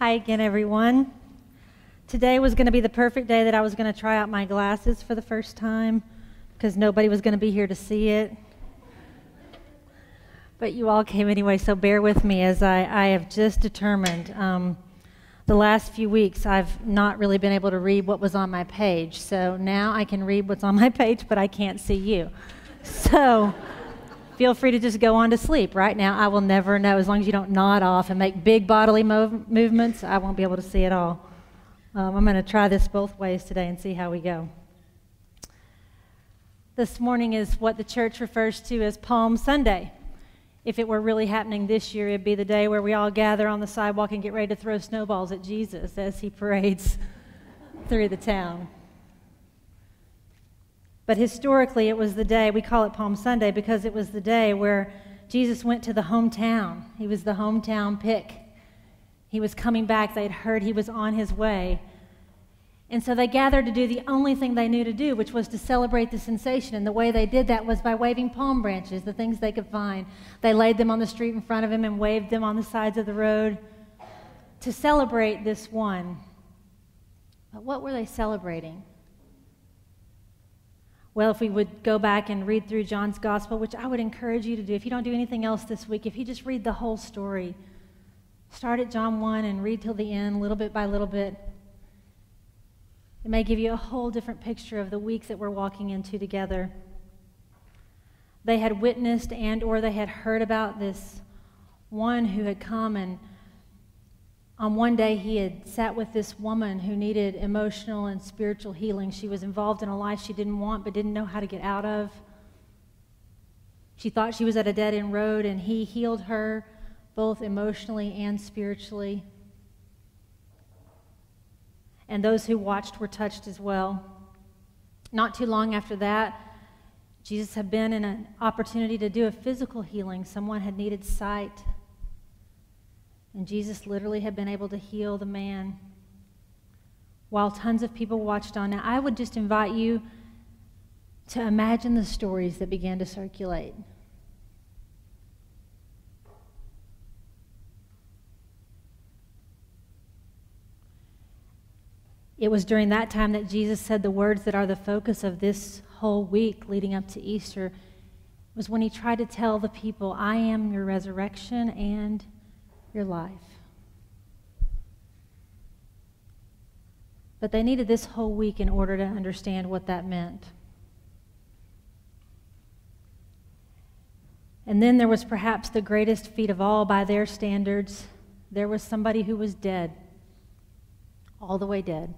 Hi again, everyone. Today was going to be the perfect day that I was going to try out my glasses for the first time because nobody was going to be here to see it. But you all came anyway, so bear with me as I have just determined. The last few weeks, I've not really been able to read what was on my page. So now I can read what's on my page, but I can't see you. So feel free to just go on to sleep. Right now, I will never know. As long as you don't nod off and make big bodily movements, I won't be able to see at all. I'm going to try this both ways today and see how we go. This morning is what the church refers to as Palm Sunday. If it were really happening this year, it'd be the day where we all gather on the sidewalk and get ready to throw snowballs at Jesus as he parades through the town. But historically, it was the day, we call it Palm Sunday because it was the day where Jesus went to the hometown. He was the hometown pick. He was coming back. They'd heard he was on his way. And so they gathered to do the only thing they knew to do, which was to celebrate the sensation. And the way they did that was by waving palm branches, the things they could find. They laid them on the street in front of him and waved them on the sides of the road to celebrate this one. But what were they celebrating? Well, if we would go back and read through John's gospel, which I would encourage you to do, if you don't do anything else this week, if you just read the whole story, start at John 1 and read till the end, little bit by little bit. It may give you a whole different picture of the week that we're walking into together. They had witnessed and or they had heard about this one who had come, and on one day he had sat with this woman who needed emotional and spiritual healing. She was involved in a life she didn't want but didn't know how to get out of. She thought she was at a dead-end road, and he healed her both emotionally and spiritually. And those who watched were touched as well. Not too long after that, Jesus had been in an opportunity to do a physical healing. Someone had needed sight. And Jesus literally had been able to heal the man while tons of people watched on. Now, I would just invite you to imagine the stories that began to circulate. It was during that time that Jesus said the words that are the focus of this whole week leading up to Easter. It was when he tried to tell the people, I am your resurrection and your life. But they needed this whole week in order to understand what that meant. And then there was perhaps the greatest feat of all by their standards. There was somebody who was dead, all the way dead.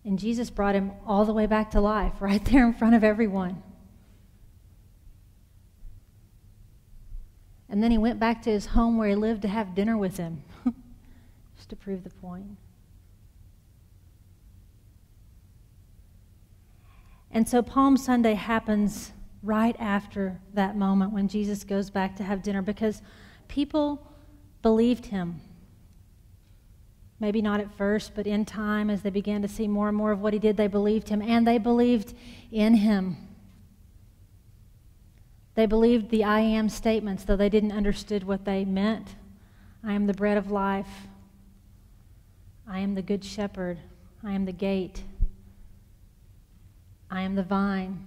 And Jesus brought him all the way back to life, right there in front of everyone. And then he went back to his home where he lived to have dinner with him, just to prove the point. And so Palm Sunday happens right after that moment when Jesus goes back to have dinner because people believed him. Maybe not at first, but in time, as they began to see more and more of what he did, they believed him, and they believed in him. They believed the I am statements, though they didn't understand what they meant. I am the bread of life. I am the good shepherd. I am the gate. I am the vine.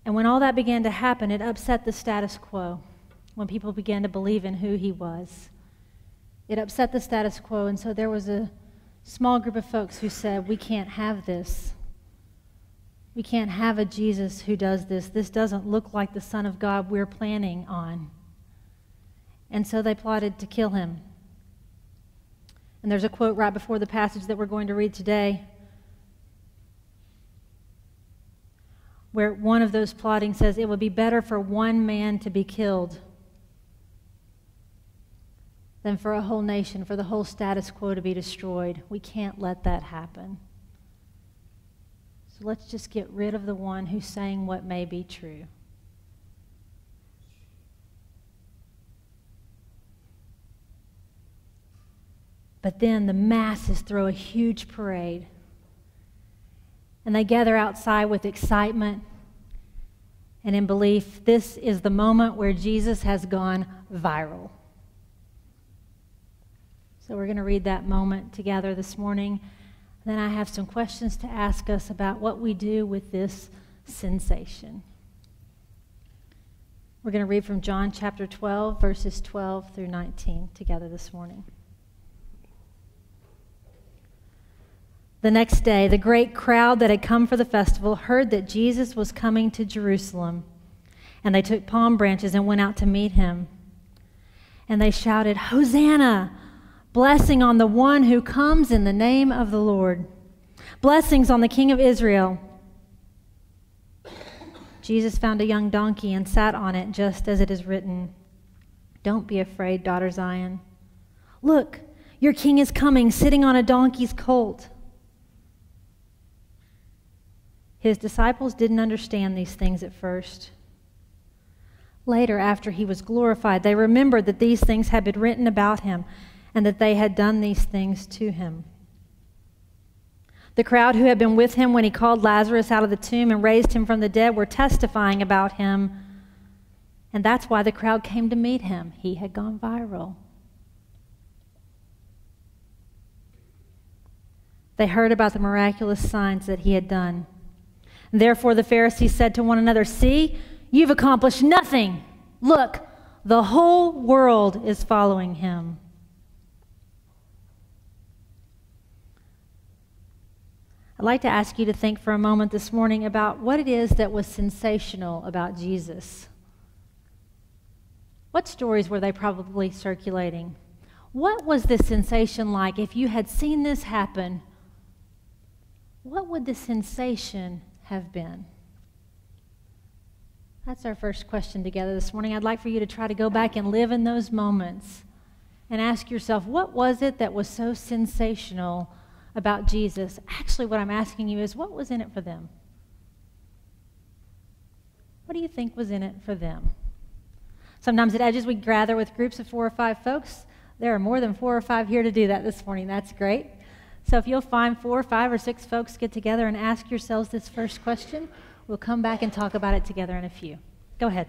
And when all that began to happen, it upset the status quo. When people began to believe in who he was, it upset the status quo, and so there was a small group of folks who said, we can't have this. We can't have a Jesus who does this. This doesn't look like the Son of God we're planning on. And so they plotted to kill him. And there's a quote right before the passage that we're going to read today where one of those plotting says, it would be better for one man to be killed than for a whole nation, for the whole status quo to be destroyed. We can't let that happen. So let's just get rid of the one who's saying what may be true. But then the masses throw a huge parade. And they gather outside with excitement And in belief, this is the moment where Jesus has gone viral. So we're going to read that moment together this morning. Then I have some questions to ask us about what we do with this sensation. We're going to read from John chapter 12, verses 12 through 19 together this morning. The next day, the great crowd that had come for the festival heard that Jesus was coming to Jerusalem, and they took palm branches and went out to meet him. And they shouted, "Hosanna! Blessing on the one who comes in the name of the Lord. Blessings on the King of Israel." Jesus found a young donkey and sat on it, just as it is written, "Don't be afraid, daughter Zion. Look, your king is coming, sitting on a donkey's colt." His disciples didn't understand these things at first. Later, after he was glorified, they remembered that these things had been written about him and that they had done these things to him. The crowd who had been with him when he called Lazarus out of the tomb and raised him from the dead were testifying about him, and that's why the crowd came to meet him. He had gone viral. They heard about the miraculous signs that he had done. Therefore the Pharisees said to one another, "See, you've accomplished nothing. Look, the whole world is following him." I'd like to ask you to think for a moment this morning about what it is that was sensational about Jesus. What stories were they probably circulating? What was this sensation like? If you had seen this happen, what would the sensation have been? That's our first question together this morning. I'd like for you to try to go back and live in those moments and ask yourself, what was it that was so sensational about Jesus? Actually, what I'm asking you is, what was in it for them? What do you think was in it for them? Sometimes at Edges, we gather with groups of 4 or 5 folks. There are more than 4 or 5 here to do that this morning. That's great. So if you'll find 4 or 5 or 6 folks, get together and ask yourselves this first question. We'll come back and talk about it together in a few. Go ahead.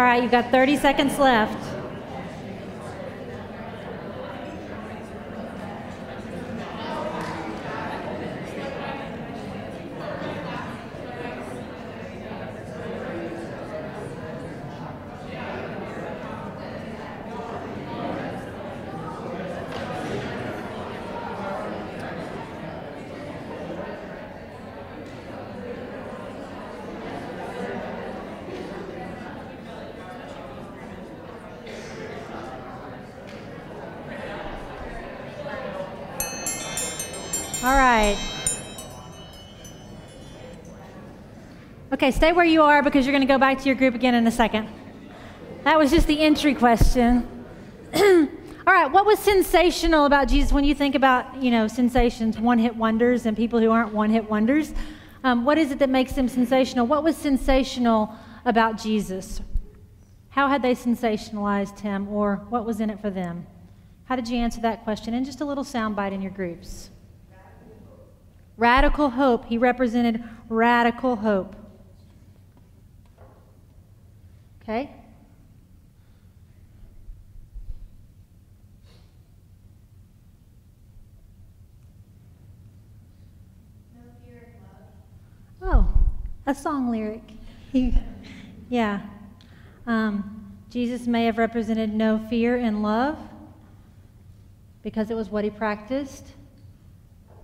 All right, you've got 30 seconds left. All right. Okay, stay where you are because you're going to go back to your group again in a second. That was just the entry question. All right, what was sensational about Jesus when you think about, sensations, one-hit wonders, and people who aren't one-hit wonders? What is it that makes them sensational? What was sensational about Jesus? How had they sensationalized him, or what was in it for them? How did you answer that question? And just a little soundbite in your groups. Radical hope. He represented radical hope. Okay? No fear and love. Oh, a song lyric. Yeah. Jesus may have represented no fear and love because it was what he practiced.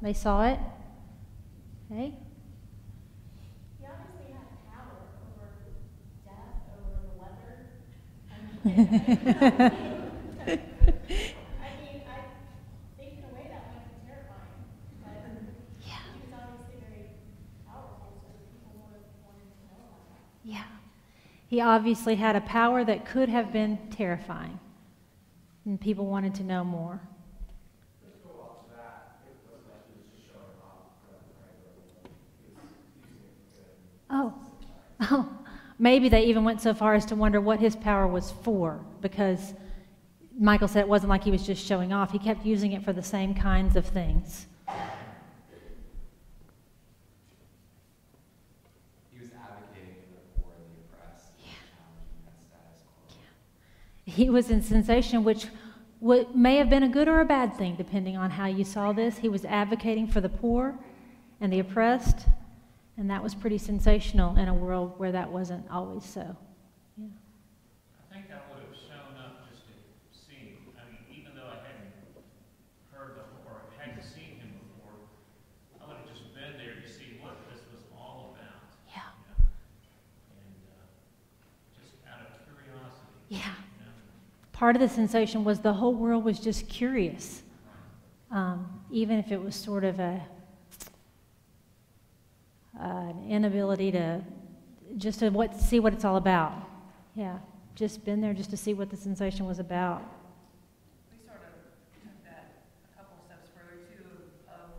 They saw it. Okay. He obviously had power over death, over the weather. I think in a way that might be terrifying, but he was obviously very powerful, so people would have wanted to know about that. Yeah. He obviously had a power that could have been terrifying, and people wanted to know more. Oh, maybe they even went so far as to wonder what his power was for, because Michael said it wasn't like he was just showing off. He kept using it for the same kinds of things. He was advocating for the poor and the oppressed, challenging that status quo. Yeah. He was in sensation, which may have been a good or a bad thing, depending on how you saw this. He was advocating for the poor and the oppressed. And that was pretty sensational in a world where that wasn't always so. Yeah. I think I would have shown up just to see him. I mean, even though I hadn't heard or hadn't seen him before, I would have just been there to see what this was all about. Yeah. And just out of curiosity. Yeah. Part of the sensation was the whole world was just curious. Even if it was sort of an inability to just to see what it's all about. Yeah, just been there just to see what the sensation was about. We sort of took that a couple steps further too, of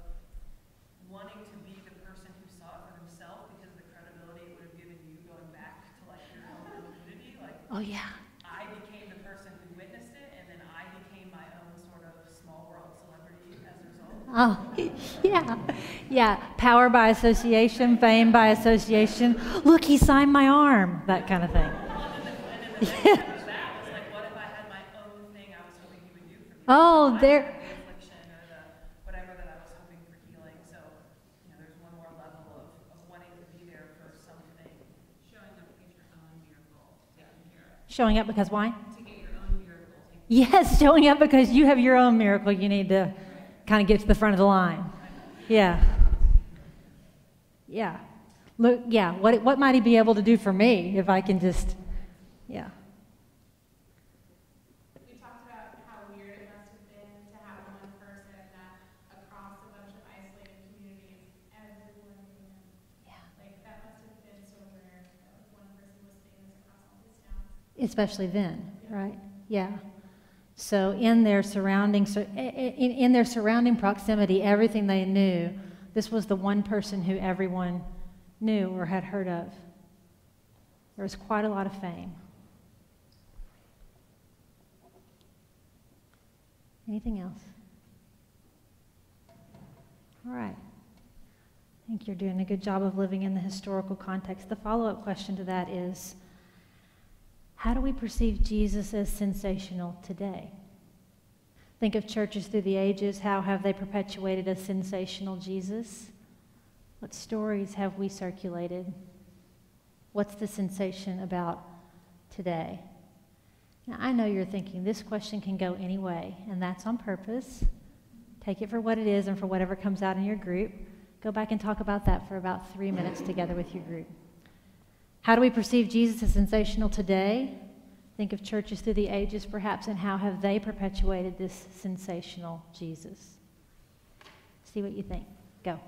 wanting to be the person who saw it for himself because of the credibility it would have given you going back to like your own community. Like, Oh yeah. I became the person who witnessed it, and then I became my own sort of small world celebrity as a result. Oh, yeah. Yeah, power by association, fame by association. Look, he signed my arm, that kind of thing. And then the next was that. It's like, what if I had my own thing I was hoping he would do for me? Oh, there. The affliction or the whatever that I was hoping for healing. So, there's one more level of wanting to be there for something. Showing up to get your own miracle taken care of. Showing up because why? To get your own miracle taken care of. Yes, showing up because you have your own miracle. You need to kind of get to the front of the line. Yeah. Yeah. Look, yeah, what might he be able to do for me if I can just, yeah. We talked about how weird it must have been to have one person across a bunch of isolated communities, everyone knew him. Yeah. Like, that must have been so rare that one person was famous across all these towns. Especially then, right? Yeah. So in their surrounding proximity, everything they knew, this was the one person who everyone knew or had heard of. There was quite a lot of fame. Anything else? All right. I think you're doing a good job of living in the historical context. The follow-up question to that is, How do we perceive Jesus as sensational today? Think of churches through the ages. How have they perpetuated a sensational Jesus? What stories have we circulated? What's the sensation about today? Now, I know you're thinking this question can go any way, and that's on purpose. Take it for what it is and for whatever comes out in your group. Go back and talk about that for about 3 minutes together with your group. How do we perceive Jesus as sensational today? Think of churches through the ages, perhaps, and how have they perpetuated this sensational Jesus? See what you think. Go.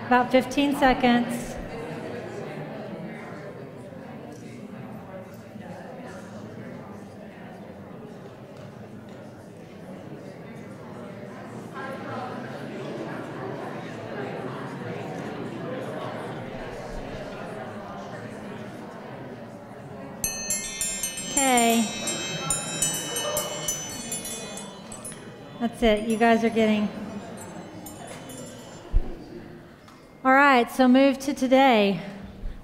About 15 seconds. Okay. That's it. You guys are getting... All right, so move to today.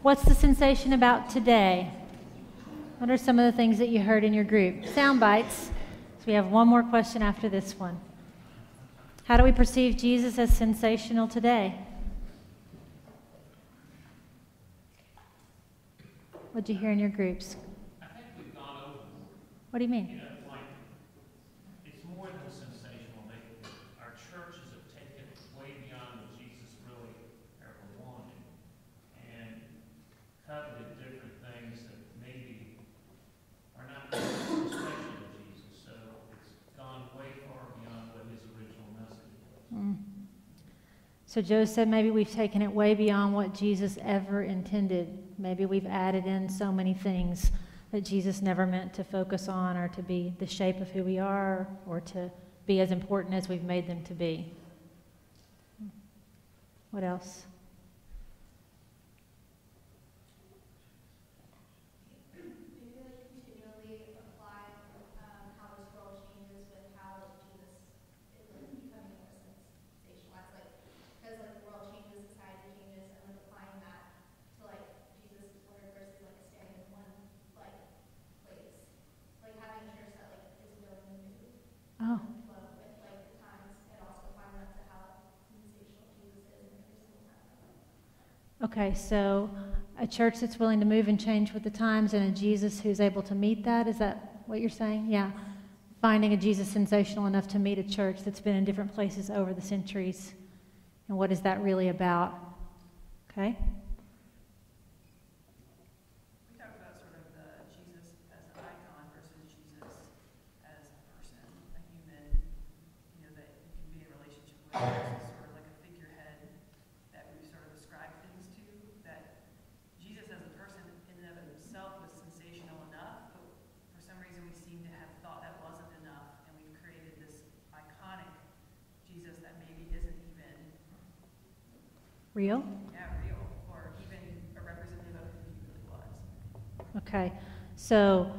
What's the sensation about today? What are some of the things that you heard in your group? Sound bites. So we have one more question after this one. How do we perceive Jesus as sensational today? What did you hear in your groups? I think we've gone over. What do you mean? You know, like, it's more than sensational. Our churches have taken it way beyond what Jesus really ever wanted and coveted different things that maybe are not really special to Jesus. So it's gone way far beyond what his original message was. So Joe said maybe we've taken it way beyond what Jesus ever intended. Maybe we've added in so many things that Jesus never meant to focus on or to be the shape of who we are or to be as important as we've made them to be. What else? Oh. Okay, so a church that's willing to move and change with the times and a Jesus who's able to meet that, is that what you're saying? Yeah. Finding a Jesus sensational enough to meet a church that's been in different places over the centuries. And what is that really about? Okay? We talked about sort of the Jesus as an icon versus Jesus as a person, a human, that you can be in relationship with versus sort of like a figurehead that we sort of ascribe things to, that Jesus as a person in and of himself was sensational enough, but for some reason we seem to have thought that wasn't enough, and we've created this iconic Jesus that maybe isn't even Real? Yeah, real, or even a representative of who he really was. Okay, so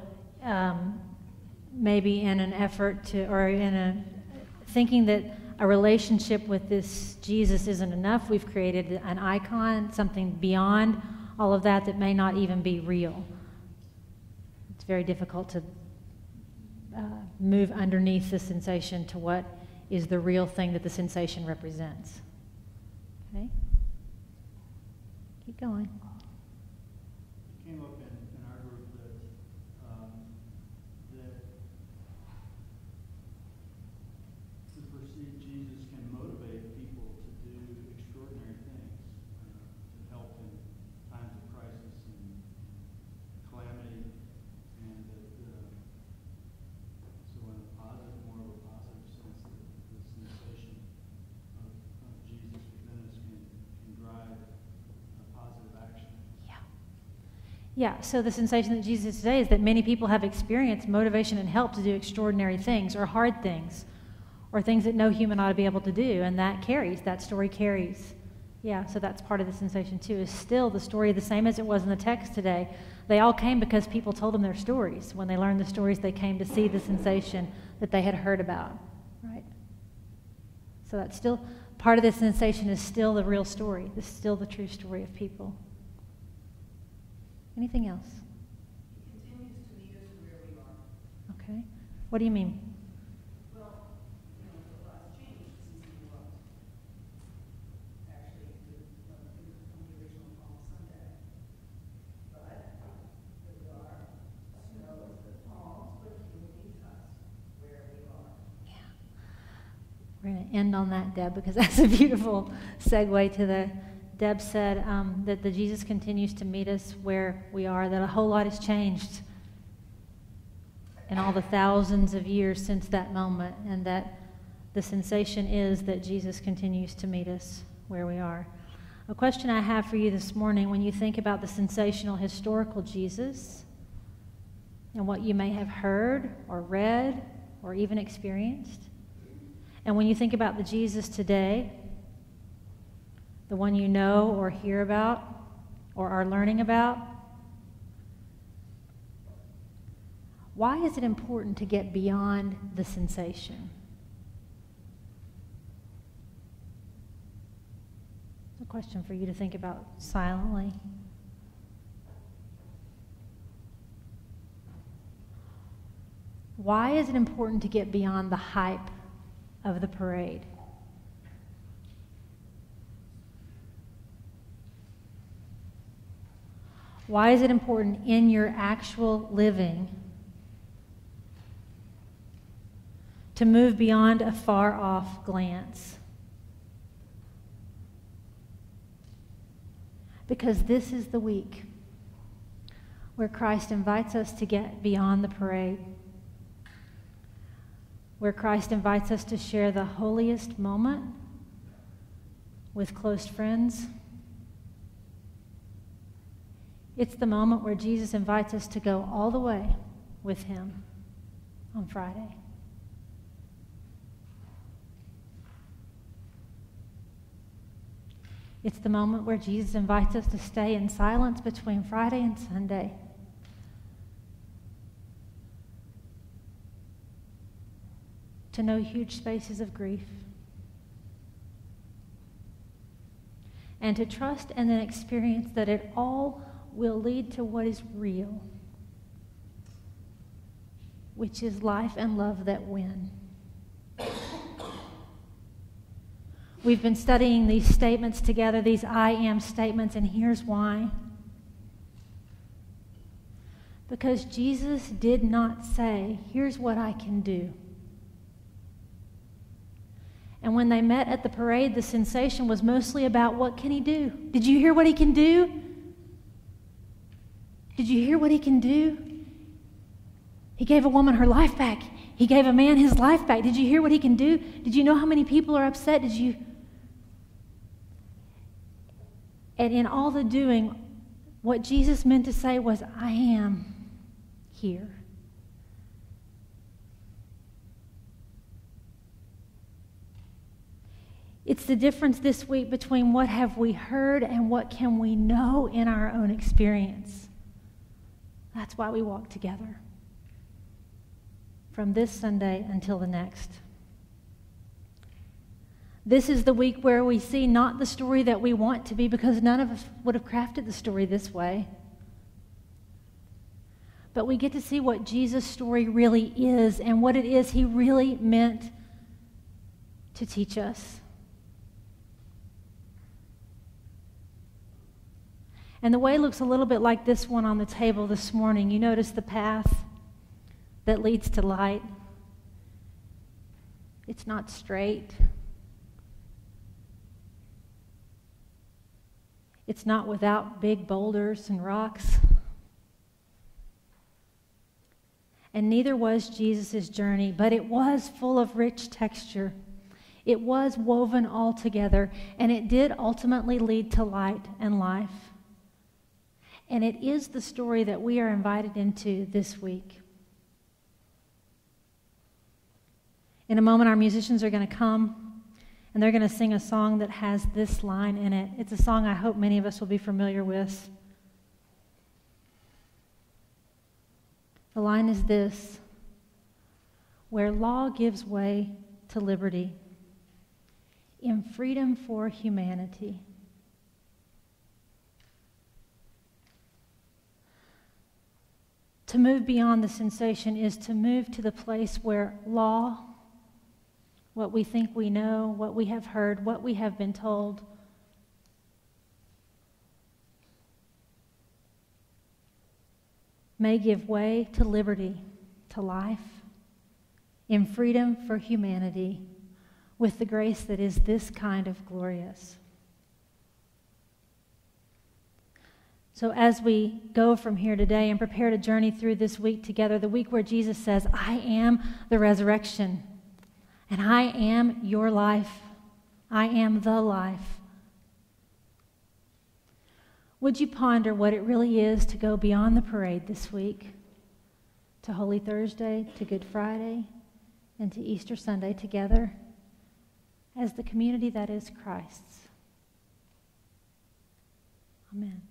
maybe in an effort to, or in a thinking that a relationship with this Jesus isn't enough, we've created an icon, something beyond all of that that may not even be real. It's very difficult to move underneath the sensation to what is the real thing that the sensation represents. Okay? Keep going. It came up in our group that to perceive Jesus can motivate people to do extraordinary things, to help in times of crisis and calamity, and that so in a positive, more of a positive sense, that the sensation of Jesus within us can drive positive action. Yeah, so the sensation that Jesus is today is that many people have experienced motivation and help to do extraordinary things or hard things or things that no human ought to be able to do, and that carries, that story carries. Yeah, so that's part of the sensation too, is still the story the same as it was in the text today. They all came because people told them their stories. When they learned the stories, they came to see the sensation that they had heard about, right? So that's still, part of the sensation is still the real story. This is still the true story of people. Anything else? He continues to meet us where we are. Okay. What do you mean? Well, a lot's changed since he was. Actually, from the original Palm Sunday. But the dark snows the palms, but he meets us where we are. Yeah. We're going to end on that, Deb, because that's a beautiful segue to the... Deb said that the Jesus continues to meet us where we are, that a whole lot has changed in all the thousands of years since that moment, and that the sensation is that Jesus continues to meet us where we are. A question I have for you this morning, when you think about the sensational historical Jesus and what you may have heard or read or even experienced, and when you think about the Jesus today, the one you know or hear about or are learning about, why is it important to get beyond the sensation? It's a question for you to think about silently. Why is it important to get beyond the hype of the parade? Why is it important in your actual living to move beyond a far-off glance? Because this is the week where Christ invites us to get beyond the parade, where Christ invites us to share the holiest moment with close friends. It's the moment where Jesus invites us to go all the way with him on Friday. It's the moment where Jesus invites us to stay in silence between Friday and Sunday. To know huge spaces of grief. And to trust and then experience that it all will lead to what is real, which is life and love that win. We've been studying these statements together, these I am statements, and here's why. Because Jesus did not say, here's what I can do. And when they met at the parade, the sensation was mostly about what can he do? Did you hear what he can do? Did you hear what he can do? He gave a woman her life back. He gave a man his life back. Did you hear what he can do? Did you know how many people are upset? Did you? And in all the doing, what Jesus meant to say was, I am here. It's the difference this week between what have we heard and what can we know in our own experience. That's why we walk together. From this Sunday until the next. This is the week where we see not the story that we want to be, because none of us would have crafted the story this way. But we get to see what Jesus' story really is and what it is he really meant to teach us. And the way looks a little bit like this one on the table this morning. You notice the path that leads to light. It's not straight. It's not without big boulders and rocks. And neither was Jesus' journey, but it was full of rich texture. It was woven all together, and it did ultimately lead to light and life. And it is the story that we are invited into this week. In a moment, our musicians are going to come, and they're going to sing a song that has this line in it. It's a song I hope many of us will be familiar with. The line is this: where law gives way to liberty, in freedom for humanity. To move beyond the sensation is to move to the place where law, what we think we know, what we have heard, what we have been told, may give way to liberty, to life, in freedom for humanity, with the grace that is this kind of glorious. So as we go from here today and prepare to journey through this week together, the week where Jesus says, I am the resurrection, and I am your life. I am the life. Would you ponder what it really is to go beyond the parade this week, to Holy Thursday, to Good Friday, and to Easter Sunday together as the community that is Christ's? Amen.